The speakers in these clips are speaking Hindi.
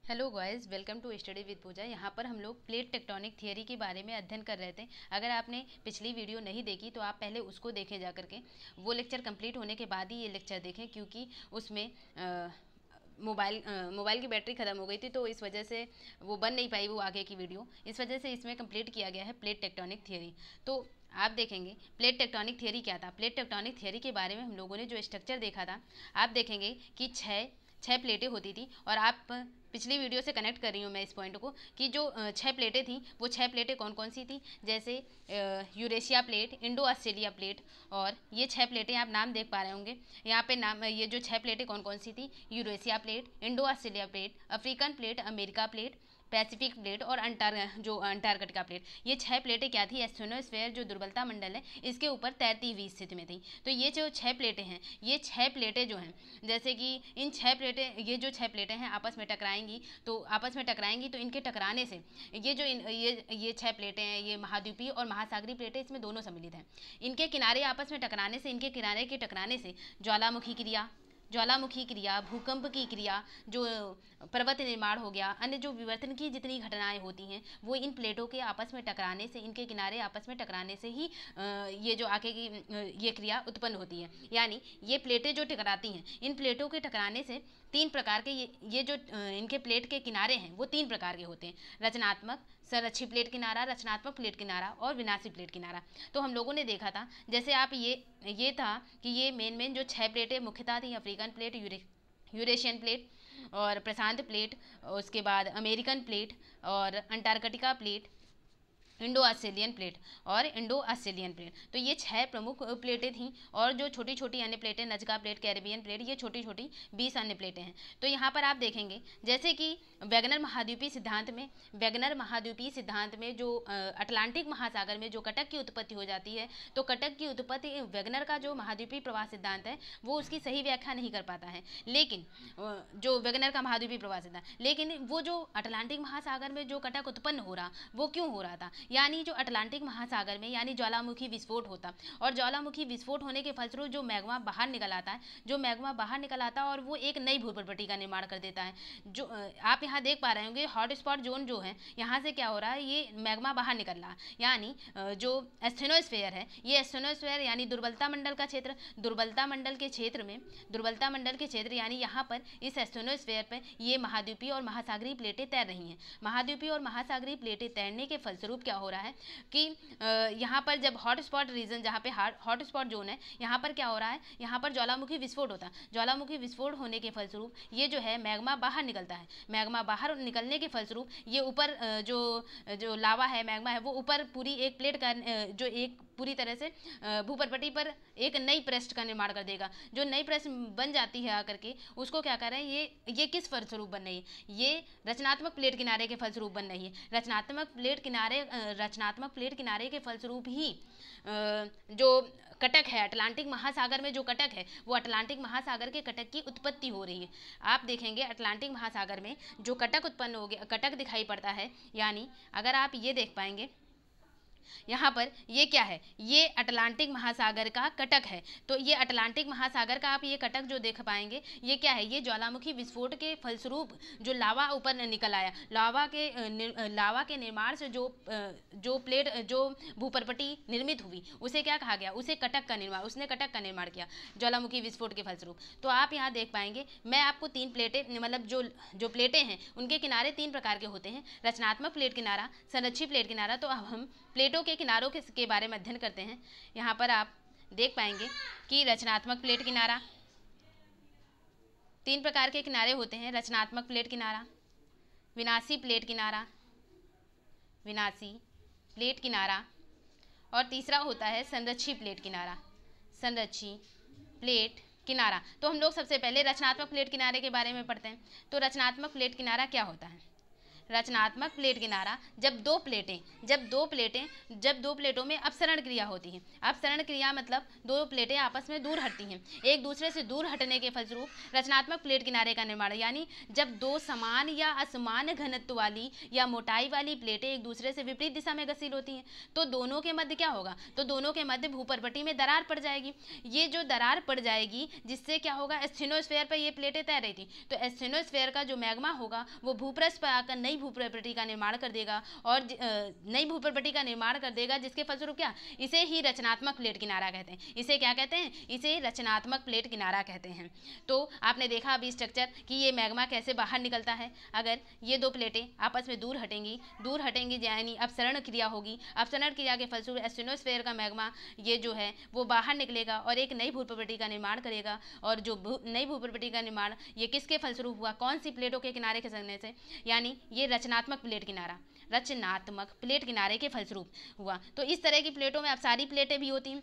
Hello guys, welcome to study with Pooja. यहाँ पर हम लोग प्लेट टेक्टोनिक थियरी के बारे में अध्ययन कर रहे थे। अगर आपने पिछली वीडियो नहीं देखी तो आप पहले उसको देखें जा करके। वो लेक्चर कंप्लीट होने के बाद ही ये लेक्चर देखें, क्योंकि उसमें मोबाइल की बैटरी ख़त्म हो गई थी, तो इस वजह से वो बन नहीं पाई वो आगे की वीडियो। इस वजह से इसमें कंप्लीट किया गया है प्लेट टेक्टोनिक थियरी। तो आप देखेंगे प्लेट टेक्टोनिक थियरी क्या था। प्लेट टेक्टोनिक थियरी के बारे में हम लोगों ने जो स्ट्रक्चर देखा था, आप देखेंगे कि छः प्लेटें होती थी। और आप पिछली वीडियो से कनेक्ट कर रही हूँ मैं इस पॉइंट को कि जो छः प्लेटें थी वो छः प्लेटें कौन कौन सी थी, जैसे Eurasia plate, Indo Australia plate. और ये छः प्लेटें आप नाम देख पा रहे होंगे यहाँ पे। नाम ये जो छः प्लेटें कौन कौन सी थी: Eurasia plate, Indo Australia plate, African plate, America plate, Pacific plate और अंटार्कटिका प्लेट। ये छह प्लेटें क्या थी? एस्थेनोस्फेयर जो दुर्बलता मंडल है इसके ऊपर तैरती हुई स्थिति में थी। तो ये जो छह प्लेटें हैं, ये छह प्लेटें जो हैं, जैसे कि इन छह प्लेटें, ये जो छह प्लेटें हैं आपस में टकराएंगी। तो इनके टकराने से ये छह प्लेटें हैं, ये महाद्वीपीय और महासागरीय प्लेटें इसमें दोनों सम्मिलित हैं। इनके किनारे आपस में टकराने से, इनके किनारे के टकराने से ज्वालामुखी क्रिया, भूकंप की क्रिया, जो पर्वत निर्माण हो गया, अन्य जो विवर्तन की जितनी घटनाएं होती हैं वो इन प्लेटों के आपस में टकराने से, इनके किनारे आपस में टकराने से ही ये जो आगे की ये क्रिया उत्पन्न होती है। यानी ये प्लेटें जो टकराती हैं, इन प्लेटों के टकराने से तीन प्रकार के ये जो इनके प्लेट के किनारे हैं वो तीन प्रकार के होते हैं: रचनात्मक, संरक्षी प्लेट किनारा, रचनात्मक प्लेट किनारा और विनाशी प्लेट किनारा। तो हम लोगों ने देखा था, जैसे आप ये था कि ये मेन जो छह प्लेटें मुख्यतः थी: अफ्रीकन प्लेट, यूरेशियन प्लेट और प्रशांत प्लेट, उसके बाद अमेरिकन प्लेट और Antarctica plate, Indo Australian plate और इंडो ऑस्ट्रेलियन प्लेट। तो ये छह प्रमुख प्लेटें थीं। और जो छोटी छोटी अन्य प्लेटें, नजका प्लेट, कैरेबियन प्लेट, ये छोटी छोटी 20 अन्य प्लेटें हैं। तो यहाँ पर आप देखेंगे जैसे कि वैगनर महाद्वीपीय सिद्धांत में जो अटलांटिक महासागर में जो कटक की उत्पत्ति हो जाती है, तो कटक की उत्पत्ति, वैगनर का जो महाद्वीपीय प्रवाह सिद्धांत है वो उसकी सही व्याख्या नहीं कर पाता है। लेकिन जो वैगनर का महाद्वीपीय प्रवाह सिद्धांत, लेकिन वो जो अटलांटिक महासागर में जो कटक उत्पन्न हो रहा, वो क्यों हो रहा था? यानी जो अटलांटिक महासागर में यानी ज्वालामुखी विस्फोट होता, और ज्वालामुखी विस्फोट होने के फलस्वरूप जो मैग्मा बाहर निकल आता है और वो एक नई भूप्रपट्टी का निर्माण कर देता है। जो आप यहाँ देख पा रहे होंगे, हॉट स्पॉट जोन जो है, यहाँ से क्या हो रहा है, ये मैग्मा बाहर निकल रहा है। यानी जो एस्थेनोस्फेयर है, ये एस्थेनोस्फेयर यानी दुर्बलता मंडल के क्षेत्र यानी यहाँ पर इस एस्थेनोस्फेयर पर ये महाद्वीपीय और महासागरीय प्लेटें तैर रही हैं। महाद्वीपीय और महासागरीय प्लेटें तैरने के फलस्वरूप क्या हो रहा है कि यहाँ पर जब हॉट स्पॉट रीजन, जहाँ पे हॉट स्पॉट जोन है, यहाँ पर क्या हो रहा है, यहाँ पर ज्वालामुखी विस्फोट होता है। ज्वालामुखी विस्फोट होने के फलस्वरूप ये जो है मैग्मा बाहर निकलता है। मैग्मा बाहर निकलने के फलस्वरूप ये ऊपर जो लावा है, मैग्मा है, वो ऊपर पूरी एक प्लेट का जो एक पूरी तरह से भूप्रपट्टी पर एक नई पृष्ठ का निर्माण कर देगा। जो नई पृष्ठ बन जाती है आकर के, उसको क्या कर रहे हैं, ये किस फलस्वरूप बन रही है? ये रचनात्मक प्लेट किनारे के फलस्वरूप बन रही है। रचनात्मक प्लेट किनारे के फलस्वरूप ही जो कटक है, अटलांटिक महासागर में जो कटक है, वो अटलांटिक महासागर के कटक की उत्पत्ति हो रही है। आप देखेंगे अटलांटिक महासागर में जो कटक उत्पन्न हो गया, कटक दिखाई पड़ता है। यानी अगर आप ये देख पाएंगे, यहाँ पर ये क्या है, ये अटलांटिक महासागर का कटक है। तो ये अटलांटिक महासागर का आप ये कटक जो देख पाएंगे, ये क्या है, ये ज्वालामुखी विस्फोट के फलस्वरूप जो लावा ऊपर निकल आया, लावा के निर्माण से जो प्लेट, जो भूप्रपट्टी निर्मित हुई, उसे क्या कहा गया, उसने कटक का निर्माण किया ज्वालामुखी विस्फोट के फलस्वरूप। तो आप यहाँ देख पाएंगे, मैं आपको तीन प्लेटें, मतलब जो प्लेटें हैं उनके किनारे तीन प्रकार के होते हैं: रचनात्मक प्लेट किनारा, संरक्षी प्लेट किनारा। तो अब हम प्लेटों के किनारों के बारे में अध्ययन करते हैं। यहाँ पर आप देख पाएंगे कि रचनात्मक प्लेट किनारा, तीन प्रकार के किनारे होते हैं: रचनात्मक प्लेट किनारा, विनाशी प्लेट किनारा और तीसरा होता है संरक्षी प्लेट किनारा। तो हम लोग सबसे पहले रचनात्मक प्लेट किनारे के बारे में पढ़ते हैं। तो रचनात्मक प्लेट किनारा क्या होता है? रचनात्मक प्लेट किनारा जब दो प्लेटों में अपसरण क्रिया होती है। अपसरण क्रिया मतलब दो प्लेटें आपस में दूर हटती हैं, एक दूसरे से दूर हटने के फलस्वरूप रचनात्मक प्लेट किनारे का निर्माण। यानी जब दो समान या असमान घनत्व वाली या मोटाई वाली प्लेटें एक दूसरे से विपरीत दिशा में गतिशील होती हैं तो दोनों के मध्य क्या होगा, तो दोनों के मध्य भूपर्पटी में दरार पड़ जाएगी। ये जो दरार पड़ जाएगी जिससे क्या होगा, एस्थेनोस्फेयर पर ये प्लेटें तैर रही थी तो एस्थेनोस्फेयर का जो मैग्मा होगा वो भूपृष्ठ पर आकर नई भूपर्पटी का निर्माण कर देगा और नई भूपर्पटी का निर्माण कर देगा, जिसके फलस्वरूप क्या, इसे ही रचनात्मक प्लेट किनारा कहते हैं। इसे क्या कहते हैं, इसे रचनात्मक प्लेट किनारा कहते हैं। तो आपने देखा अभी स्ट्रक्चर कि ये मैग्मा कैसे बाहर निकलता है। अगर ये दो प्लेटें आपस में दूर हटेंगी यानी अपसरण क्रिया होगी। अपसरण क्रिया के फलस्वरूप एस्थेनोस्फेयर का मैग्मा ये जो है वो बाहर निकलेगा और एक नई भूपर्पटी का निर्माण करेगा। और जो नई भूपर्पटी का निर्माण ये किसके फलस्वरूप हुआ, कौन सी प्लेटों के किनारे खिसकने से, यानी ये रचनात्मक प्लेट किनारे के फलस्वरूप हुआ। तो इस तरह की प्लेटों में अपसारी प्लेटें भी होती हैं।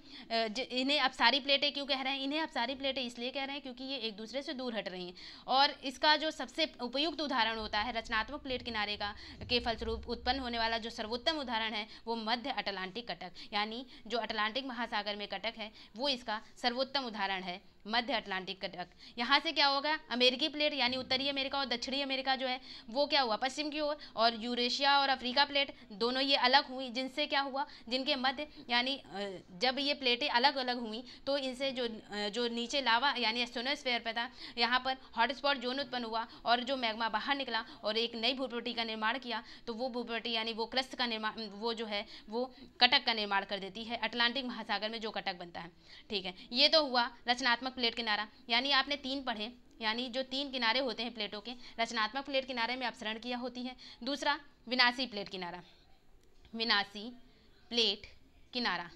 इन्हें अपसारी प्लेटें क्यों कह रहे हैं, इन्हें अपसारी प्लेटें इसलिए कह रहे हैं क्योंकि ये एक दूसरे से दूर हट रही हैं। और इसका जो सबसे उपयुक्त उदाहरण होता है रचनात्मक प्लेट किनारे का के फलस्वरूप उत्पन्न होने वाला जो सर्वोत्तम उदाहरण है वो मध्य अटलांटिक कटक, यानी जो अटलांटिक महासागर में कटक है वो इसका सर्वोत्तम उदाहरण है, मध्य अटलांटिक कटक। यहाँ से क्या होगा, अमेरिकी प्लेट यानी उत्तरी अमेरिका और दक्षिणी अमेरिका जो है वो क्या हुआ, पश्चिम की ओर, और यूरेशिया और अफ्रीका प्लेट दोनों ये अलग हुई, जिनसे क्या हुआ, जिनके मध्य यानी जब ये प्लेटें अलग अलग हुई तो इनसे जो नीचे लावा यानी एस्थेनोस्फेयर पे था यहाँ पर हॉटस्पॉट जोन उत्पन्न हुआ और जो मैग्मा बाहर निकला और एक नई भूपर्पटी का निर्माण किया। तो वो भूपर्पटी यानी वो क्रस्ट का निर्माण, वो जो है वो कटक का निर्माण कर देती है, अटलांटिक महासागर में जो कटक बनता है। ठीक है, ये तो हुआ रचनात्मक प्लेट किनारा। यानी आपने तीन पढ़े, यानी जो तीन किनारे होते हैं प्लेटों के, रचनात्मक प्लेट किनारे में अपसरण क्रिया होती है। दूसरा विनाशी प्लेट किनारा, विनाशी प्लेट किनारा।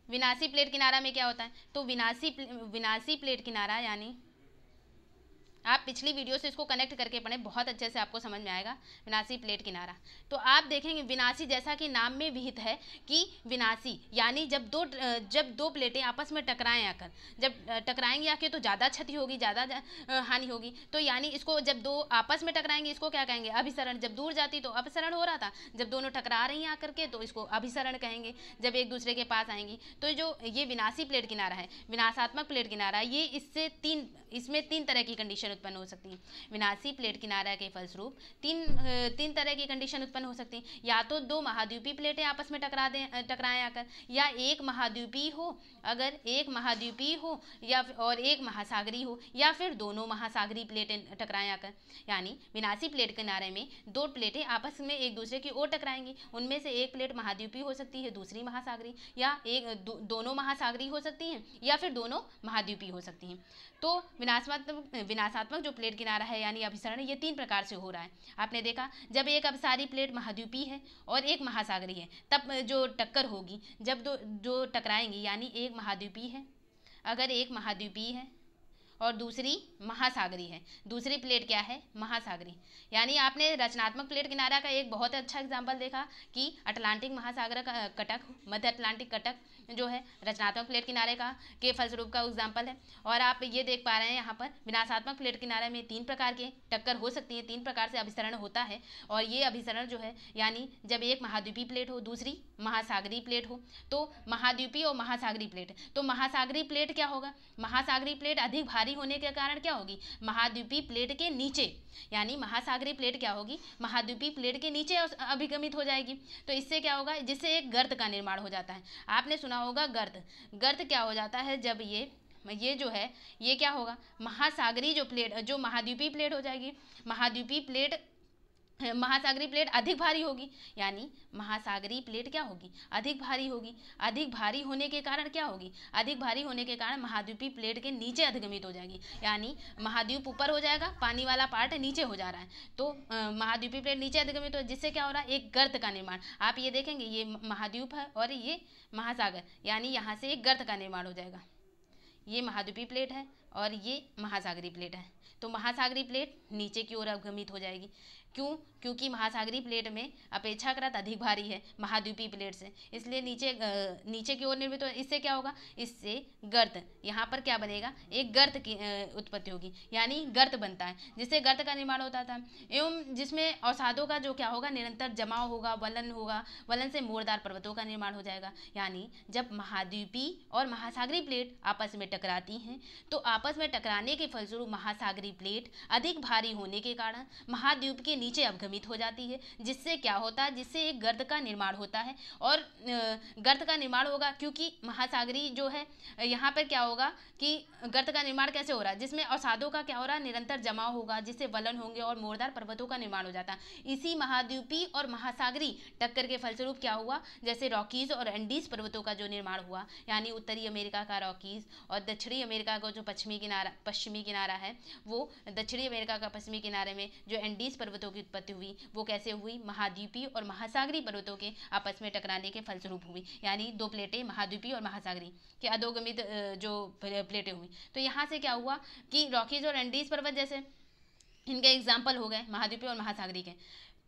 विनाशी प्लेट किनारा में क्या होता है, तो विनाशी प्लेट किनारा यानी आप पिछली वीडियो से इसको कनेक्ट करके पढ़ें, बहुत अच्छे से आपको समझ में आएगा। विनाशी प्लेट किनारा तो आप देखेंगे विनाशी जैसा कि नाम में विहित है कि विनाशी यानी जब दो प्लेटें आपस में टकराएं आकर, जब टकराएंगी आके तो ज़्यादा क्षति होगी, ज़्यादा हानि होगी। तो यानी इसको जब दो आपस में टकराएंगे इसको क्या कहेंगे, अभिसरण। जब दूर जाती तो अपसरण हो रहा था, जब दोनों टकरा रही हैं आकर के तो इसको अभिसरण कहेंगे, जब एक दूसरे के पास आएंगी। तो जो ये विनाशी प्लेट किनारा है, विनाशात्मक प्लेट किनारा, ये इसमें तीन तरह की कंडीशन उत्पन्न हो सकती है। विनाशी प्लेट किनारा के फलस्वरूप तीन तरह की कंडीशन उत्पन्न हो सकती है। या तो दो महाद्वीपीय प्लेटें आपस में टकराएं आकर, या एक महाद्वीपीय हो, अगर एक महाद्वीपीय हो या और एक महासागरीय हो, या फिर दोनों महासागरीय प्लेटें टकराएं आकर। यानी विनाशी प्लेट किनारे में दो प्लेटें आपस में एक दूसरे की ओर टकराएंगी, उनमें से एक प्लेट महाद्वीपीय हो सकती है, दूसरी महासागरीय, या दोनों महासागरीय हो सकती हैं या फिर दोनों महाद्वीपीय हो सकती हैं। तो विनाशात्मक जो प्लेट किनारा है यानी अभिसरण, ये तीन प्रकार से हो रहा है। आपने देखा जब एक अपसारी प्लेट महाद्वीपीय है और एक महासागरीय है तब जो टक्कर होगी, जब जो टकराएंगी, यानी एक महाद्वीपीय है, अगर एक महाद्वीपीय है और दूसरी महासागरीय है, दूसरी प्लेट क्या है, महासागरीय। यानी आपने रचनात्मक प्लेट किनारा का एक बहुत अच्छा एग्जाम्पल देखा कि अटलांटिक महासागर का कटक, मध्य अटलांटिक कटक जो है रचनात्मक प्लेट किनारे का के फलस्वरूप का एग्जाम्पल है। और आप ये देख पा रहे हैं यहाँ पर विनाशात्मक प्लेट किनारे में तीन प्रकार के टक्कर हो सकती है, तीन प्रकार से अभिसरण होता है। और ये अभिसरण जो है यानी जब एक महाद्वीपीय प्लेट हो, दूसरी महासागरीय प्लेट हो, तो महाद्वीपीय और महासागरीय प्लेट, तो महासागरीय प्लेट क्या होगा, महासागरीय प्लेट अधिक भारी होने के कारण क्या होगी, महाद्वीपीय प्लेट के नीचे, यानी महासागरीय प्लेट क्या होगी, महाद्वीपीय प्लेट के नीचे अभिगमित हो जाएगी। तो इससे क्या होगा, जिससे एक गर्त का निर्माण हो जाता है। आपने सुना होगा गर्त क्या हो जाता है, जब ये जो है ये क्या होगा, महासागरीय जो प्लेट, जो महाद्वीपीय प्लेट हो जाएगी, महासागरीय प्लेट अधिक भारी होगी, यानी महासागरीय प्लेट क्या होगी, अधिक भारी होगी। अधिक भारी होने के कारण क्या होगी, अधिक भारी होने के कारण महाद्वीपीय प्लेट के नीचे अधिगमित हो जाएगी, यानी महाद्वीप ऊपर हो जाएगा, पानी वाला पार्ट नीचे हो जा रहा है, तो महाद्वीपीय प्लेट नीचे अधिगमित हो, जिससे क्या हो रहा है, एक गर्त का निर्माण। आप ये देखेंगे ये महाद्वीप है और ये महासागर, यानी यहाँ से एक गर्त का निर्माण हो जाएगा। ये महाद्वीपीय प्लेट है और ये महासागरीय प्लेट है। तो महासागरीय प्लेट नीचे की ओर अवगमित हो जाएगी। क्यों? क्योंकि महासागरीय प्लेट में अपेक्षाकृत अधिक भारी है महाद्वीपीय प्लेट से, इसलिए नीचे की ओर निर्मित हो। इससे क्या होगा? इससे गर्त, यहाँ पर क्या बनेगा? एक गर्त की उत्पत्ति होगी, यानी गर्त बनता है, जिससे गर्त का निर्माण होता था, एवं जिसमें अवसादों का जो क्या होगा? निरंतर जमाव होगा, वलन होगा, वलन से मोड़दार पर्वतों का निर्माण हो जाएगा। यानी जब महाद्वीपीय और महासागरीय प्लेट आपस में टकराती हैं तो आपस में टकराने के फलस्वरूप महासागरीय प्लेट अधिक भारी होने के कारण महाद्वीप के नीचे अवगमित हो जाती है, जिससे क्या होता है? जिससे एक गर्त का निर्माण होता है। और गर्त का निर्माण होगा क्योंकि महासागरीय जो है, यहाँ पर क्या होगा कि गर्त का निर्माण कैसे हो रहा है? जिसमें अवसादों का क्या हो रहा है? निरंतर जमाव होगा, जिससे वलन होंगे और मोड़दार पर्वतों का निर्माण हो जाता है। इसी महाद्वीपीय और महासागरीय टक्कर के फलस्वरूप क्या हुआ? जैसे रॉकीज और एंडीज पर्वतों का जो निर्माण हुआ, यानी उत्तरी अमेरिका का रॉकीज और दक्षिणी अमेरिका का जो पश्चिमी किनारा है, वो दक्षिणी अमेरिका का पश्चिमी किनारे में जो एंडीज पर्वतों की उत्पत्ति हुई, वो कैसे हुई? महाद्वीपीय और महासागरीय पर्वतों के आपस में टकराने के फलस्वरूप हुई। यानी दो प्लेटें महाद्वीपीय और महासागरीय के अधोगमित जो प्लेटें हुई। तो यहाँ से क्या हुआ कि रॉकीज और एंडीज पर्वत जैसे इनके एग्जाम्पल हो गए महाद्वीपीय और महासागरीय के।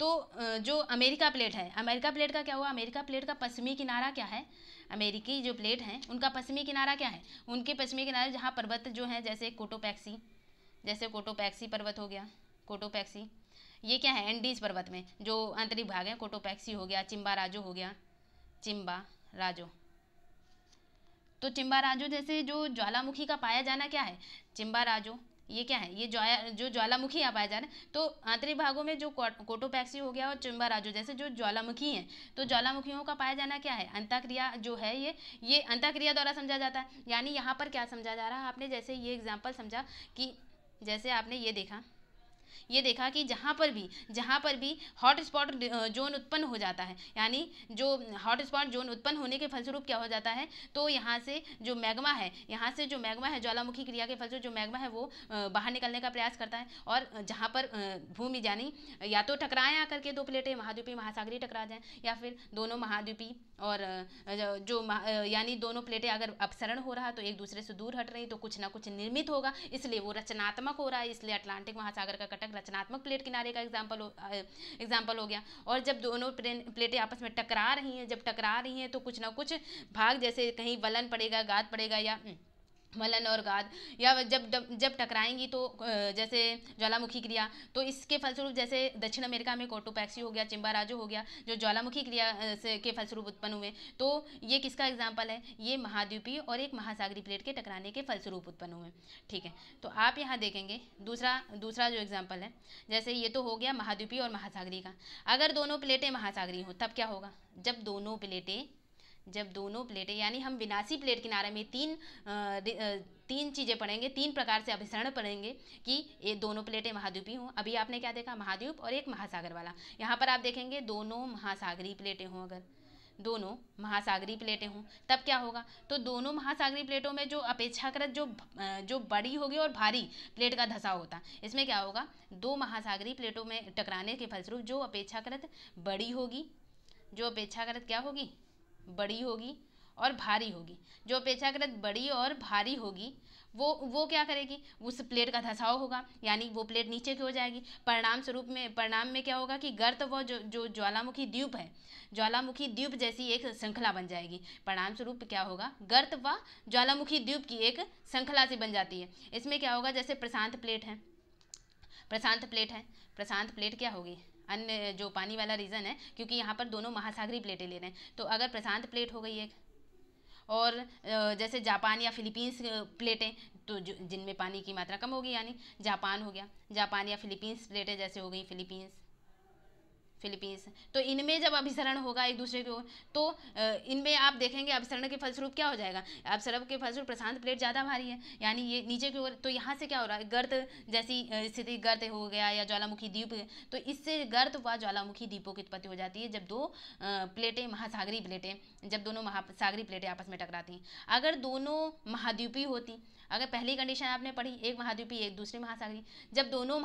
तो जो अमेरिका प्लेट है, अमेरिका प्लेट का क्या हुआ? अमेरिका प्लेट का पश्चिमी किनारा क्या है? अमेरिकी जो प्लेट हैं उनका पश्चिमी किनारा क्या है? उनके पश्चिमी किनारे जहाँ पर्वत जो है, जैसे कोटोपैक्सी पर्वत हो गया, कोटोपैक्सी, ये क्या है? एंडीज पर्वत में जो आंतरिक भाग है, कोटोपैक्सी हो गया, चिम्बाराजो हो गया, चिम्बाराजो। तो चिम्बाराजो जैसे जो ज्वालामुखी का पाया जाना क्या है? चिम्बाराजो, ये क्या है? ये जो ज्वालामुखी यहाँ पाया जा रहा है। तो आंतरिक भागों में जो कोटोपैक्सी हो गया और चिम्बाराजो जैसे जो ज्वालामुखी हैं, तो ज्वालामुखियों का पाया जाना क्या है? अंतःक्रिया जो है, ये अंतःक्रिया द्वारा समझा जाता है। यानी यहाँ पर क्या समझा जा रहा है? आपने जैसे ये एग्जाम्पल समझा कि जैसे आपने ये देखा कि जहाँ पर भी हॉट स्पॉट जोन उत्पन्न हो जाता है, यानी जो हॉट स्पॉट जोन उत्पन्न होने के फलस्वरूप क्या हो जाता है? तो यहाँ से जो मैग्मा है, ज्वालामुखी क्रिया के फलस्वरूप जो मैग्मा है वो बाहर निकलने का प्रयास करता है। और जहाँ पर भूमि यानी या तो टकराएं आकर के दो प्लेटें महाद्वीपीय महासागरीय टकरा जाएं, या फिर दोनों महाद्वीपीय और यानी दोनों प्लेटें अगर अपसरण हो रहा है तो एक दूसरे से दूर हट रही, तो कुछ ना कुछ निर्मित होगा, इसलिए वो रचनात्मक हो रहा है। इसलिए अटलांटिक महासागर का कटक रचनात्मक प्लेट किनारे का एग्जाम्पल हो गया। और जब दोनों प्लेटें आपस में टकरा रही हैं तो कुछ ना कुछ भाग, जैसे कहीं वलन पड़ेगा, गाद पड़ेगा, या वलन और गाद, या जब टकराएंगी तो जैसे ज्वालामुखी क्रिया, तो इसके फलस्वरूप जैसे दक्षिण अमेरिका में कोटोपैक्सी हो गया, चिम्बाराजो हो गया, जो ज्वालामुखी क्रिया के फलस्वरूप उत्पन्न हुए, तो ये किसका एग्जाम्पल है? ये महाद्वीपीय और एक महासागरीय प्लेट के टकराने के फलस्वरूप उत्पन्न हुए। ठीक है, तो आप यहाँ देखेंगे दूसरा जो एग्जाम्पल है, जैसे ये तो हो गया महाद्वीपीय और महासागरीय का। अगर दोनों प्लेटें महासागरीय हो तब क्या होगा? जब दोनों प्लेटें यानी हम विनाशी प्लेट किनारे में तीन चीज़ें पढ़ेंगे, तीन प्रकार से अभिसरण पढ़ेंगे कि ये दोनों प्लेटें महाद्वीपीय हों। अभी आपने क्या देखा? महाद्वीप और एक महासागर वाला। यहाँ पर आप देखेंगे दोनों महासागरीय प्लेटें हों, अगर दोनों महासागरीय प्लेटें हों तब क्या होगा? तो दोनों महासागरीय प्लेटों में जो अपेक्षाकृत जो बड़ी होगी और भारी प्लेट का धंसाव होता, इसमें क्या होगा? दो महासागरीय प्लेटों में टकराने के फलस्वरूप जो अपेक्षाकृत बड़ी होगी, बड़ी होगी और भारी होगी, जो अपेक्षाकृत बड़ी और भारी होगी वो क्या करेगी? उस प्लेट का धंसाव होगा, यानी वो प्लेट नीचे की हो जाएगी। परिणाम में क्या होगा कि गर्त व जो ज्वालामुखी द्वीप जैसी एक श्रृंखला बन जाएगी। परिणाम स्वरूप क्या होगा? गर्त व ज्वालामुखी द्वीप की एक श्रृंखला सी बन जाती है। इसमें क्या होगा? जैसे प्रशांत प्लेट क्या होगी? अन्य जो पानी वाला रीजन है, क्योंकि यहाँ पर दोनों महासागरीय प्लेटें ले रहे हैं, तो अगर प्रशांत प्लेट हो गई एक, और जैसे जापान या फिलीपींस प्लेटें, तो जिनमें पानी की मात्रा कम होगी, यानी जापान हो गया, जापान या फिलीपींस प्लेटें जैसे हो गई फिलीपींस, तो इनमें जब अभिसरण होगा एक दूसरे की ओर, तो इनमें आप देखेंगे अभिसरण के फलस्वरूप क्या हो जाएगा? अभिसरण के फलस्वरूप प्रशांत प्लेट ज़्यादा भारी है, यानी ये नीचे की ओर, तो यहाँ से क्या हो रहा है? गर्त जैसी स्थिति, गर्त हो गया या ज्वालामुखी द्वीप, तो इससे गर्त व ज्वालामुखी द्वीपों की उत्पत्ति हो जाती है जब दोनों महासागरीय प्लेटें आपस में टकराती हैं। अगर दोनों महाद्वीपीय होती, अगर पहली कंडीशन आपने पढ़ी, एक महाद्वीपीय एक दूसरी महासागरीय, जब दोनों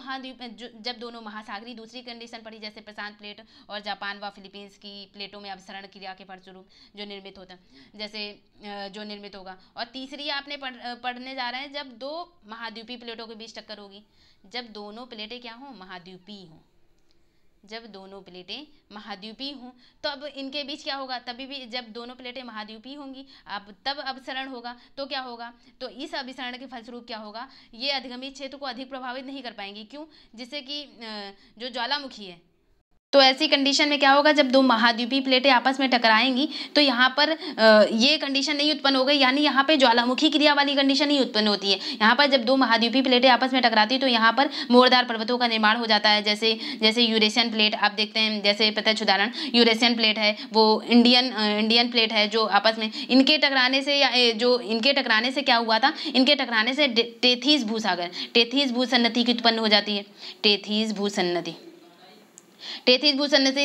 महासागरीय दूसरी कंडीशन पढ़ी, जैसे प्रशांत प्लेट और जापान व फिलीपींस की प्लेटों में अभिसरण क्रिया के फलस्वरूप जो निर्मित होता है, जैसे जो निर्मित होगा। और तीसरी आपने पढ़ने जा रहे हैं, जब दो महाद्वीपीय प्लेटों के बीच टक्कर होगी, जब दोनों प्लेटें क्या हों, महाद्वीपीय हों, जब दोनों प्लेटें महाद्वीपीय हों तो अब इनके बीच क्या होगा, तभी भी जब दोनों प्लेटें महाद्वीपीय होंगी अब तब अभिसरण होगा, तो क्या होगा, तो इस अभिसरण के फलस्वरूप क्या होगा, ये अधिगमित क्षेत्र को अधिक प्रभावित नहीं कर पाएंगी। क्यों, जिससे कि जो ज्वालामुखी है, तो ऐसी कंडीशन में क्या होगा, जब दो महाद्वीपीय प्लेटें आपस में टकराएंगी तो यहाँ पर ये कंडीशन नहीं उत्पन्न हो गई, यानी यहाँ पे ज्वालामुखी क्रिया वाली कंडीशन ही उत्पन्न होती है। यहाँ पर जब दो महाद्वीपीय प्लेटें आपस में टकराती तो यहाँ पर मोड़दार पर्वतों का निर्माण हो जाता है। जैसे यूरेशियन प्लेट आप देखते हैं, जैसे प्रत्यक्ष उदाहरण यूरेशियन प्लेट है, वो इंडियन प्लेट है, जो आपस में इनके टकराने से या जो इनके टकराने से क्या हुआ था, इनके टकराने से टेथीस भूसागर, टेथीस भूसन्नति की उत्पन्न हो जाती है। टेथीस भूसन्नति, टेथीस भूसन्नति,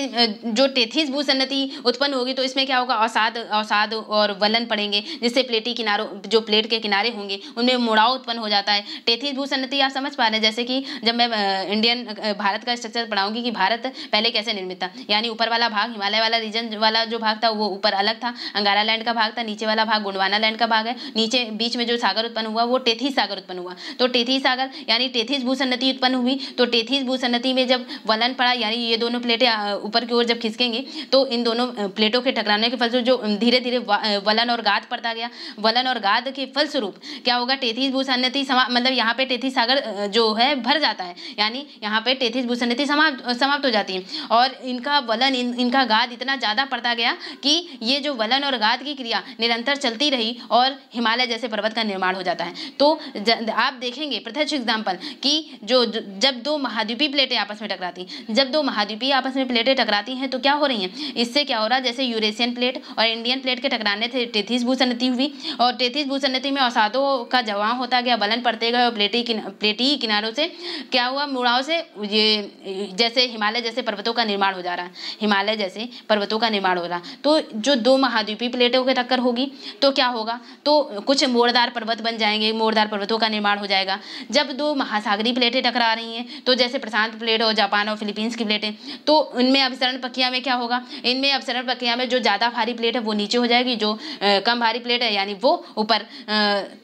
जो टेथीस भूसन्नति उत्पन्न होगी तो इसमें क्या होगा, अवसाद और वलन पड़ेंगे, जिससे प्लेटी किनारों, जो प्लेट के किनारे होंगे उनमें मुड़ाव उत्पन्न हो जाता है। टेथीस भूसन्नति आप समझ पा रहे हैं, जैसे कि जब मैं भारत का स्ट्रक्चर पढ़ाऊंगी कि भारत पहले कैसे निर्मित था, यानी ऊपर वाला भाग हिमालय वाला रीजन वाला जो भाग था वो ऊपर अलग था, अंगारा लैंड का भाग था, नीचे वाला भाग गोंडवाना लैंड का भाग है, नीचे बीच में जो सागर उत्पन्न हुआ वो टेथीस सागर उत्पन्न हुआ। तो टेथीस सागर यानी टेथीस भूसन्नति उत्पन्न हुई। तो टेथीस भूसन्नति में जब वलन पड़ा, यानी ये दोनों प्लेटें ऊपर की ओर जब खिसकेंगी तो इन दोनों प्लेटों के टकराने के फलस्वरूप जो धीरे धीरे वलन और गाद पड़ता गया, वलन और गाद के फलस्वरूप क्या होगा, टेथीस भूसन्नति मतलब यहाँ पे टेथीस सागर जो है भर जाता है, यानी यहाँ पे टेथीस भूसन्नति समाप्त हो जाती है और इनका वलन इनका गाद इतना ज़्यादा पड़ता गया कि ये जो वलन और गाद की क्रिया निरंतर चलती रही और हिमालय जैसे पर्वत का निर्माण हो जाता है। तो आप देखेंगे प्रत्यक्ष एग्जाम्पल कि जब दो महाद्वीपीय प्लेटें आपस में टकराती, जब दो महाद्वीपीय आपस में प्लेटें टकराती हैं तो क्या हो रही हैं, इससे क्या हो रहा है, जैसे यूरेशियन प्लेट और इंडियन प्लेट के टकराने से टेथीस भूसन्नति हुई और टेथीस भूसन्नति में अवसादों का जमाव होता गया, वलन पड़ते गए और प्लेटी किनारों से क्या हुआ, मुड़ाव से ये जैसे हिमालय जैसे पर्वतों का निर्माण हो जा रहा है, हिमालय जैसे पर्वतों का निर्माण हो रहा। तो जो दो महाद्वीपीय प्लेटों के टक्कर होगी तो क्या होगा, तो कुछ मोड़दार पर्वत बन जाएंगे, मोड़दार पर्वतों का निर्माण हो जाएगा। जब दो महासागरीय प्लेटें टकरा रही हैं तो जैसे प्रशांत प्लेट और जापान और फिलीपींस की प्लेटें, तो इनमें अभिसरण प्रक्रिया में क्या होगा, इनमें अभिसरण प्रक्रिया में जो ज़्यादा भारी प्लेट है वो नीचे हो जाएगी, जो कम भारी प्लेट है यानी वो ऊपर।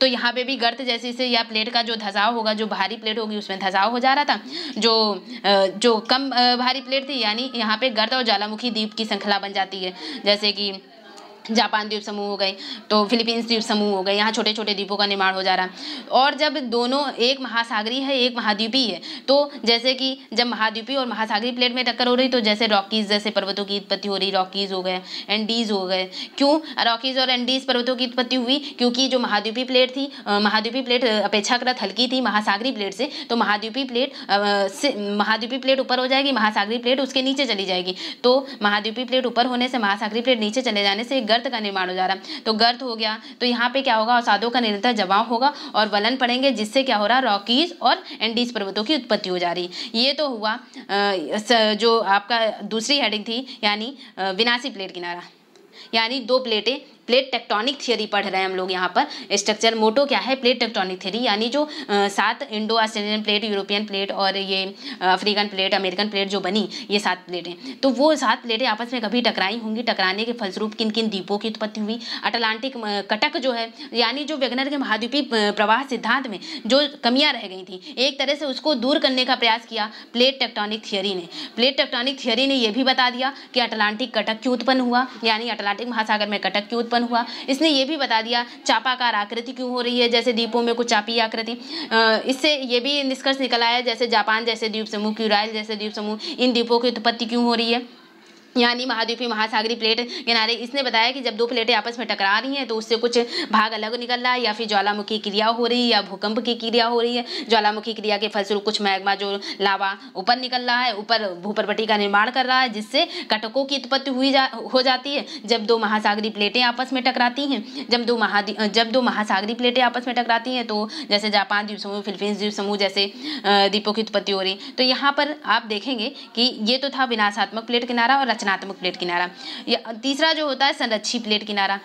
तो यहाँ पे भी गर्त जैसे से या प्लेट का जो धसाव होगा, जो भारी प्लेट होगी उसमें धसाव हो जा रहा था, जो कम भारी प्लेट थी यानी यहाँ पे गर्त और ज्वालामुखी द्वीप की श्रृंखला बन जाती है, जैसे कि जापान द्वीप समूह हो गए तो फिलीपींस द्वीप समूह हो गए, यहाँ छोटे छोटे द्वीपों का निर्माण हो जा रहा है। और जब दोनों एक महासागरीय है एक महाद्वीपीय है, तो जैसे कि जब महाद्वीपीय और महासागरीय प्लेट में टक्कर हो रही तो जैसे रॉकीज जैसे पर्वतों की उत्पत्ति हो रही, रॉकीज हो गए, एंडीज हो गए। क्यों रॉकीज और एंडीज पर्वतों की उत्पत्ति हुई, क्योंकि जो महाद्वीपीय प्लेट थी, महाद्वीपीय प्लेट अपेक्षाकृत हल्की थी महासागरीय प्लेट से, तो महाद्वीपीय प्लेट ऊपर हो जाएगी, महासागरीय प्लेट उसके नीचे चली जाएगी। तो महाद्वीपीय प्लेट ऊपर होने से महासागरीय प्लेट नीचे चले जाने से गर्त का निर्माण हो जा रहा है। तो गर्त हो गया तो यहाँ पे क्या होगा, अवसादों का निरंतर जमाव होगा और वलन पड़ेंगे, जिससे क्या हो रहा, रॉकीज और एंडीज पर्वतों की उत्पत्ति हो जा रही। ये तो हुआ जो आपका दूसरी हेडिंग थी, यानी विनाशी प्लेट किनारा, यानी दो प्लेटें, प्लेट टेक्टोनिक थियरी पढ़ रहे हैं हम लोग यहाँ पर। स्ट्रक्चर मोटो क्या है, प्लेट टेक्टोनिक थियरी, यानी जो 7 Indo Australian plate, European plate और ये अफ्रीकन प्लेट, अमेरिकन प्लेट जो बनी, ये 7 प्लेटें, तो वो 7 प्लेटें आपस में कभी टकराई होंगी, टकराने के फलस्वरूप किन किन द्वीपों की उत्पत्ति हुई। अटलांटिक कटक जो है, यानी जो वेगनर के महाद्वीपीय प्रवाह सिद्धांत में जो कमियां रह गई थी, एक तरह से उसको दूर करने का प्रयास किया प्लेट टेक्टोनिक थियरी ने। प्लेट टेक्टोनिक थियरी ने यह भी बता दिया कि अटलांटिक कटक क्यों उत्पन्न हुआ, यानी अटलांटिक महासागर में कटक क्यों हुआ। इसने ये भी बता दिया चापाकार आकृति क्यों हो रही है, जैसे द्वीपों में कुछ चापी आकृति। इससे ये भी निष्कर्ष निकल आया जैसे जापान जैसे द्वीप समूह, क्यूराइल जैसे द्वीप समूह, इन द्वीपों की उत्पत्ति क्यों हो रही है, यानी महाद्वीपीय महासागरीय प्लेट किनारे। इसने बताया कि जब दो प्लेटें आपस में टकरा रही हैं तो उससे कुछ भाग अलग निकल रहा है, या फिर ज्वालामुखी क्रिया हो रही है या भूकंप की क्रिया हो रही है। ज्वालामुखी क्रिया के फलस्वरूप कुछ मैग्मा जो लावा ऊपर निकल रहा है, ऊपर भूपर्वटी का निर्माण कर रहा है, जिससे कटकों की उत्पत्ति हो जाती है जब दो महासागरीय प्लेटें आपस में टकराती हैं। जब दो महासागरीय प्लेटें आपस में टकराती हैं तो जैसे जापान द्वीप समूह, फिलीपींस द्वीप समूह जैसे द्वीपों की उत्पत्ति हो रही। तो यहाँ पर आप देखेंगे कि ये तो था विनाशात्मक प्लेट किनारा और रचनात्मक प्लेट किनारा। या तीसरा जो होता है संरक्षी प्लेट किनारा,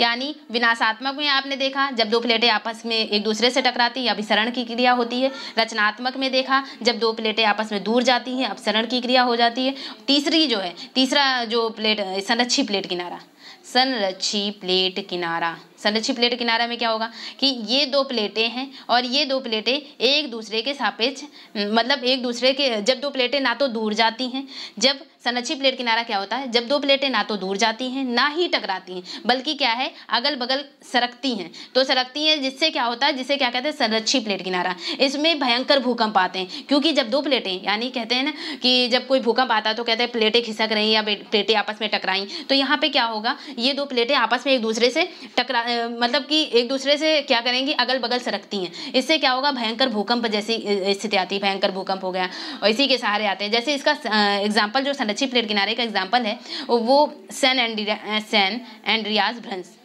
यानी विनाशात्मक में आपने देखा जब दो प्लेटें आपस में एक दूसरे से टकराती है, अभिसरण की क्रिया होती है। रचनात्मक में देखा जब दो प्लेटें आपस में दूर जाती हैं, अपसरण की क्रिया हो जाती है। तीसरा जो प्लेट, संरक्षी प्लेट किनारा, संरक्षी प्लेट किनारा, संरक्षी प्लेट किनारा में क्या होगा कि ये दो प्लेटें हैं और ये दो प्लेटें एक दूसरे के सापेक्ष, मतलब एक दूसरे के, जब दो प्लेटें ना तो दूर जाती हैं, जब संरक्षी प्लेट किनारा क्या होता है, जब दो प्लेटें ना तो दूर जाती हैं ना ही टकराती हैं, बल्कि क्या है, अगल बगल सरकती हैं। तो सरकती हैं जिससे क्या होता है, जिसे क्या कहते हैं, संरक्षी प्लेट किनारा। इसमें भयंकर भूकंप आते हैं, क्योंकि जब दो प्लेटें, यानी कहते हैं ना कि जब कोई भूकंप आता है तो कहते हैं प्लेटें खिसक रही या प्लेटें आपस में टकराई। तो यहाँ पे क्या होगा, ये दो प्लेटें आपस में एक दूसरे से टकरा, मतलब कि एक दूसरे से क्या करेंगी, अगल बगल सरकती हैं। इससे क्या होगा, भयंकर भूकंप जैसी स्थिति आती है, भयंकर भूकंप हो गया, और इसी के सहारे आते हैं। जैसे इसका एग्जाम्पल, जो संरक्षी प्लेट किनारे का एग्जाम्पल है वो सैन एंड्रियास भ्रंश।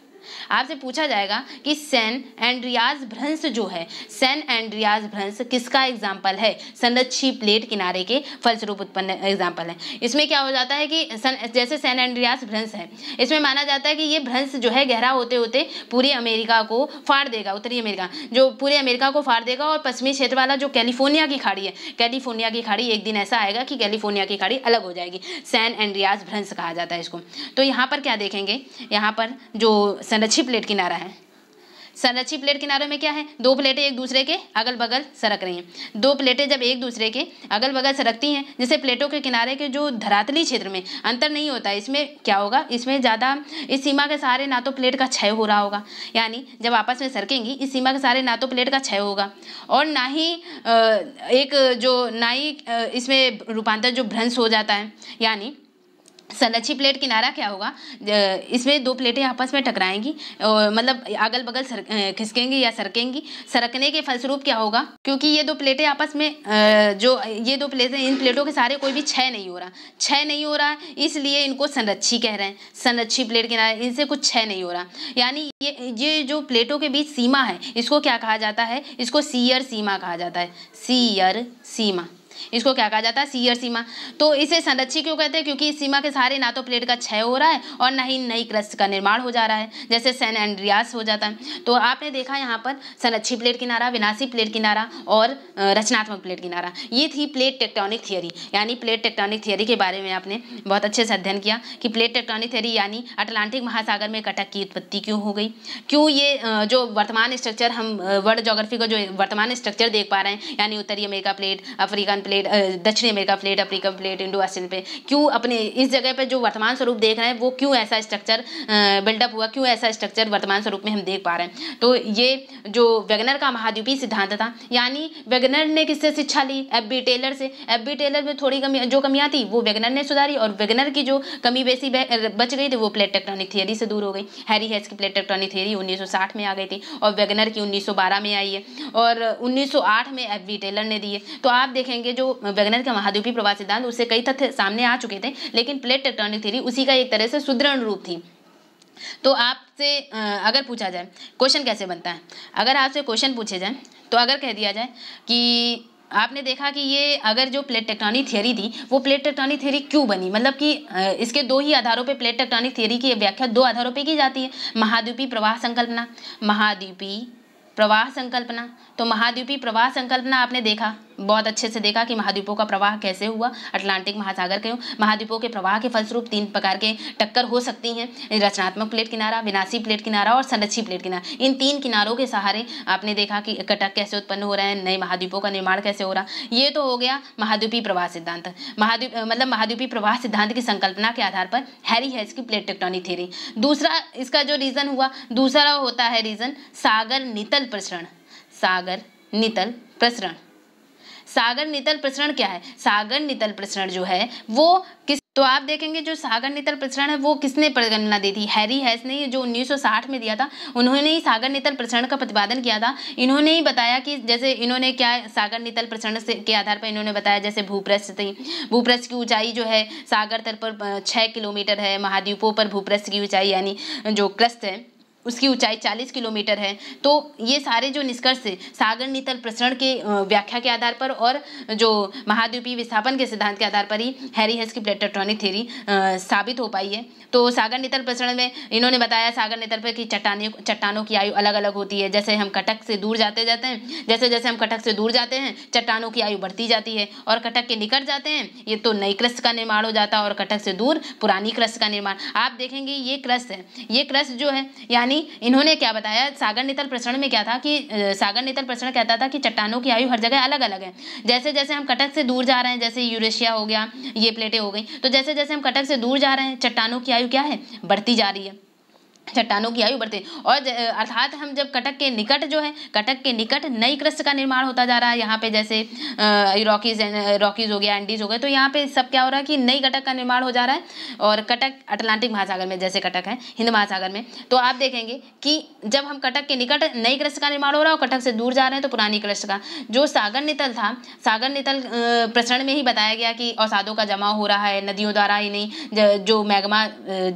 आपसे पूछा जाएगा कि सैन एंड्रियास भ्रंश जो है, सैन एंड्रियास भ्रंश किसका एग्जाम्पल है, संरक्षी प्लेट किनारे के फलस्वरूप उत्पन्न एग्जाम्पल है। इसमें क्या हो जाता है कि जैसे सैन एंड्रियास भ्रंश है, इसमें माना जाता है कि ये भ्रंश जो है गहरा होते होते पूरे अमेरिका को फाड़ देगा, उत्तरी अमेरिका, जो पूरे अमेरिका को फाड़ देगा, और पश्चिमी क्षेत्र वाला जो कैलिफोर्निया की खाड़ी है, कैलिफोर्निया की खाड़ी, एक दिन ऐसा आएगा कि कैलिफोर्निया की खाड़ी अलग हो जाएगी। सैन एंड्रियास भ्रंश कहा जाता है इसको। तो यहाँ पर क्या देखेंगे, यहाँ पर जो संरक्षी प्लेट किनारा है, संरक्षी प्लेट किनारे में क्या है, दो प्लेटें एक दूसरे के अगल बगल सरक रही हैं। दो प्लेटें जब एक दूसरे के अगल बगल सरकती हैं, जैसे प्लेटों के किनारे के जो धरातली क्षेत्र में अंतर नहीं होता है, इसमें क्या होगा, इसमें ज़्यादा इस सीमा के सहारे ना तो प्लेट का क्षय हो रहा होगा, यानी जब आपस में सरकेंगी इस सीमा के सहारे ना तो प्लेट का क्षय होगा और ना ही इसमें रूपांतर जो भ्रंश हो जाता है। यानी संरक्षी प्लेट किनारा क्या होगा, इसमें दो प्लेटें आपस में टकराएंगी, मतलब अगल बगल खिसकेंगी या सरकेंगी। सरकने के फलस्वरूप क्या होगा, क्योंकि ये दो प्लेटें आपस में जो ये दो प्लेटें, इन प्लेटों के सारे कोई भी क्षय नहीं हो रहा है, इसलिए इनको संरक्षी कह रहे हैं। संरक्षी प्लेट किनारा, इनसे कुछ क्षय नहीं हो रहा, यानी ये जो प्लेटों के बीच सीमा है, इसको क्या कहा जाता है, इसको सीयर सीमा कहा जाता है। सीयर सीमा, इसको क्या कहा जाता है, सीयर सीमा। तो इसे संरक्षी क्यों कहते हैं, क्योंकि इस सीमा के सहारे ना तो प्लेट का क्षय हो रहा है और ना ही नई क्रस्ट का निर्माण हो जा रहा है, जैसे सैन एंड्रियास हो जाता है। तो आपने देखा यहाँ पर संरक्षी प्लेट किनारा, विनाशी प्लेट किनारा और रचनात्मक प्लेट किनारा, ये थी प्लेट टेक्टोनिक थियरी। यानी प्लेट टेक्टोनिक थियरी के बारे में आपने बहुत अच्छे से अध्ययन किया कि प्लेट टेक्टोनिक थियरी यानी अटलांटिक महासागर में कटक की उत्पत्ति क्यों हो गई, क्यों ये जो वर्तमान स्ट्रक्चर, हम वर्ल्ड ज्योग्राफी का जो वर्तमान स्ट्रक्चर देख पा रहे हैं, यानी उत्तरी अमेरिका प्लेट, अफ्रीकन प्लेट, दक्षिणी America plate, African plate, Indo Australian plate, क्यों अपने इस जगह पे जो वर्तमान स्वरूप देख रहे हैं वो क्यों ऐसा स्ट्रक्चर बिल्डअप हुआ, क्यों ऐसा स्ट्रक्चर वर्तमान स्वरूप में हम देख पा रहे हैं। तो ये जो वेगनर का महाद्वीपीय सिद्धांत था, यानी वेगनर ने किससे शिक्षा ली, एफ.बी. टेलर से। एफ.बी. टेलर में थोड़ी कमियां थी वो वेगनर ने सुधारी, और वेगनर की जो कमी बेसी बच गई थी वो प्लेट टेक्टोनिक थियरी से दूर हो गई। हैरी हेस की प्लेट टेक्टोनिक थियरी 1960 में आ गई थी और वेगनर की 1912 में आई है, और 1908 में एफ.बी. टेलर ने दी है। तो आप देखेंगे जो वेगनर का महाद्वीपीय प्रवाह सिद्धांत, उससे कई तथ्य सामने आ चुके थे, लेकिन प्लेट टेक्टोनिक थ्योरी उसी का एक तरह से सुदृढ़ रूप थी। तो आपसे अगर पूछा जाए क्वेश्चन कैसे बनता है, अगर आपसे क्वेश्चन पूछे जाए तो अगर कह दिया जाए कि आपने देखा कि ये अगर जो प्लेट टेक्टोनिक थियरी थी वो प्लेट टेक्टोनिक थियरी क्यों बनी, मतलब कि इसके दो ही आधारों पे प्लेट टेक्टोनिक थियरी की व्याख्या दो आधारों पे की जाती है, महाद्वीपीय प्रवाह संकल्पना, महाद्वीपीय प्रवाह संकल्पना। तो महाद्वीपीय प्रवाह संकल्पना आपने देखा, बहुत अच्छे से देखा कि महाद्वीपों का प्रवाह कैसे हुआ, अटलांटिक महासागर के महाद्वीपों के प्रवाह के फलस्वरूप तीन प्रकार के टक्कर हो सकती हैं, रचनात्मक प्लेट किनारा, विनाशी प्लेट किनारा और संरक्षी प्लेट किनारा। इन तीन किनारों के सहारे आपने देखा कि कटक कैसे उत्पन्न हो रहे हैं, नए महाद्वीपों का निर्माण कैसे हो रहा। ये तो हो गया महाद्वीपीय प्रवाह सिद्धांत, महाद्वीपीय प्रवाह सिद्धांत की संकल्पना के आधार पर हैरी हेस की प्लेट टेक्टोनिक थ्योरी। दूसरा इसका जो रीजन हुआ, दूसरा होता है रीजन सागर नितल प्रसरण। सागर नितल प्रसरण, सागर नितल प्रसरण क्या है, सागर नितल प्रसरण जो है वो किस, तो आप देखेंगे जो सागर नितल प्रसरण है वो किसने परिगणना दी थी, हैरी हेस ने, जो 1960 में दिया था, उन्होंने ही सागर नितल प्रसरण का प्रतिपादन किया था। इन्होंने ही बताया कि जैसे इन्होंने क्या सागर नितल प्रसरण से के आधार पर इन्होंने बताया, जैसे भूपृष्ठ थी, भूपृष्ठ की ऊंचाई जो है सागर तल पर 6 किलोमीटर है, महाद्वीपों पर भूपृष्ठ की ऊंचाई यानी जो क्रस्ट है उसकी ऊंचाई 40 किलोमीटर है। तो ये सारे जो निष्कर्ष सागर नितल प्रसरण के व्याख्या के आधार पर और जो महाद्वीपीय विस्थापन के सिद्धांत के आधार पर ही हैरी हेस की प्लेट टेक्टोनिक थ्योरी साबित हो पाई है। तो सागर नितल प्रसरण में इन्होंने बताया सागर नितल पर की चट्टानों की आयु अलग अलग होती है। जैसे हम कटक से दूर जाते हैं, जैसे जैसे हम कटक से दूर जाते हैं चट्टानों की आयु बढ़ती जाती है, और कटक के निकट जाते हैं ये तो नई क्रस्ट का निर्माण हो जाता है, और कटक से दूर पुरानी क्रस्ट का निर्माण। आप देखेंगे ये क्रस्ट है, ये क्रस्ट जो है, यानी इन्होंने क्या बताया सागर नितल प्रसरण में क्या था कि सागर नितल प्रसरण कहता था कि चट्टानों की आयु हर जगह अलग अलग है। जैसे जैसे हम कटक से दूर जा रहे हैं, जैसे यूरेशिया हो गया, ये प्लेटें हो गई, तो जैसे जैसे हम कटक से दूर जा रहे हैं चट्टानों की आयु क्या है, बढ़ती जा रही है, चट्टानों की आयु बढ़ती। और अर्थात हम जब कटक के निकट जो है, कटक के निकट नई क्रस्ट का निर्माण होता जा रहा है। यहाँ पे जैसे रॉकीज हो गया, एंडीज हो गए, तो यहाँ पे सब क्या हो रहा है कि नई कटक का निर्माण हो जा रहा है। और कटक अटलांटिक महासागर में, जैसे कटक है हिंद महासागर में, तो आप देखेंगे कि जब हम कटक के निकट नई क्रस्ट का निर्माण हो रहा है और कटक से दूर जा रहे हैं तो पुरानी क्रस्ट का। जो सागर नितल था, सागर नितल प्रसरण में ही बताया गया कि अवसादों का जमाव हो रहा है नदियों द्वारा ही नहीं, जो मैग्मा,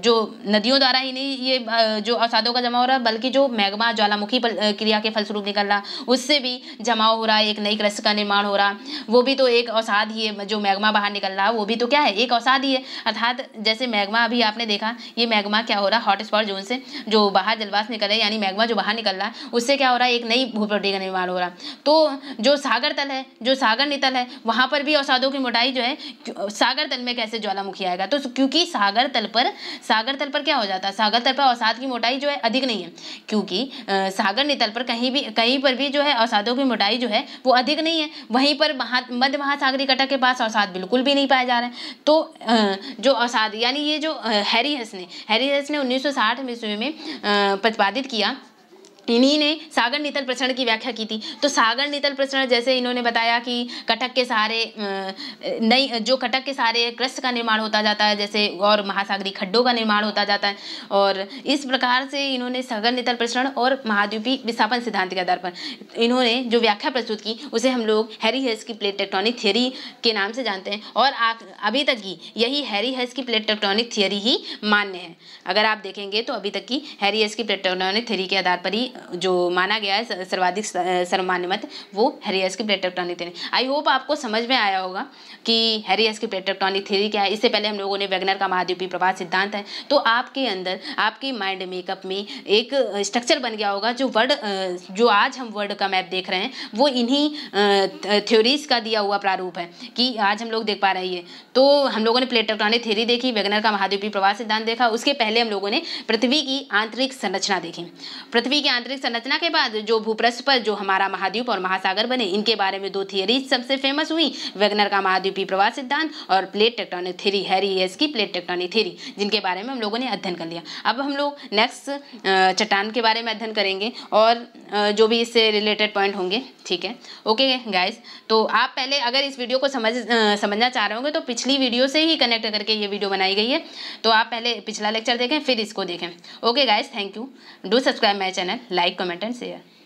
जो नदियों द्वारा ही नहीं ये जो अवसादों का जमाव हो रहा है, बल्कि जो मैग्मा ज्वालामुखी क्रिया के फलस्वरूप निकल रहा उससे भी जमाव हो रहा है, एक नई क्रस्ट का निर्माण हो रहा, वो भी तो एक अवसाद ही है। जो मैग्मा बाहर निकल रहा है वो भी तो क्या है, एक अवसाद ही है। अर्थात जैसे मैग्मा अभी आपने देखा, ये मैग्मा क्या हो रहा है, हॉटस्पॉट जोन से जो बाहर जलवाष्प निकल रहा है, यानी मैग्मा जो बाहर निकल रहा है उससे क्या हो रहा है, एक नई भूप्रवृत्ति का निर्माण हो रहा है। तो जो सागर तल है, जो सागर नितल है, वहां पर भी अवसादों की मोटाई जो है, सागर तल में कैसे ज्वालामुखी आएगा, तो क्योंकि सागर तल पर क्या हो जाता है, सागर तल पर अवसाद की मोटाई जो है अधिक नहीं है, क्योंकि सागर नितल पर कहीं पर भी जो है अवसादों की मोटाई जो है वो अधिक नहीं है। वहीं पर मध्य महासागरीय कटक के पास अवसाद बिल्कुल भी नहीं पाए जा रहे हैं। तो जो अवसाद, यानी ये जो हैरी हेस ने 1960 ईस्वी में प्रतिपादित किया, इन्हीं ने सागर नितल प्रसरण की व्याख्या की थी। तो सागर नितल प्रसरण जैसे इन्होंने बताया कि कटक के सारे क्रस्ट का निर्माण होता जाता है, जैसे और महासागरीय खड्डों का निर्माण होता जाता है, और इस प्रकार से इन्होंने सागर नितल प्रसरण और महाद्वीपीय विस्थापन सिद्धांत के आधार पर इन्होंने जो व्याख्या प्रस्तुत की उसे हम लोग हैरी हेस की प्लेट टेक्टोनिक थ्योरी के नाम से जानते हैं। और अभी तक की यही हैरी हेस की प्लेट टेक्टोनिक थ्योरी ही मान्य है। अगर आप देखेंगे तो अभी तक की हैरी हेस की प्लेट टेक्टोनिक थ्योरी के आधार पर ही जो माना गया है सर्वाधिक सर्वमान्य मत, वो हैरी हेस की plate tectonic theory. I hope आपको समझ में आया होगा कि हैरी हेस की प्लेट टेक्टोनिक थ्योरी क्या है। इससे पहले हम लोगों ने वेगनर का महाद्वीपीय प्रवाह सिद्धांत है, तो आपके अंदर, आपके माइंड मेकअप में एक स्ट्रक्चर बन गया होगा। जो आज हम वर्ल्ड का मैप देख रहे हैं वो इन्हीं थ्योरीज का दिया हुआ प्रारूप है कि आज हम लोग देख पा रहे हैं। तो हम लोगों ने प्लेट टेक्टोनिक थ्योरी देखी, वेगनर का महाद्वीपीय प्रवाह सिद्धांत देखा, उसके पहले हम लोगों ने पृथ्वी की आंतरिक संरचना देखी। पृथ्वी की आंतरिक संरचना के बाद जो भूपृष्ठ पर जो हमारा महाद्वीप और महासागर बने, इनके बारे में दो थियरीज सबसे फेमस हुई, वेगनर का महाद्वीपीय प्रवाह सिद्धांत और प्लेट टेक्टोनिक थ्योरी, हैरी हेस की प्लेट टेक्टोनिक थ्योरी, जिनके बारे में हम लोगों ने अध्ययन कर लिया। अब हम लोग नेक्स्ट चट्टान के बारे में अध्ययन करेंगे और जो भी इससे रिलेटेड पॉइंट होंगे, ठीक है। ओके गाइस, तो आप पहले अगर इस वीडियो को समझना चाह रहे होंगे तो पिछली वीडियो से ही कनेक्ट करके ये वीडियो बनाई गई है, तो आप पहले पिछला लेक्चर देखें फिर इसको देखें। Okay guys, thank you, do subscribe my channel, like comment and share.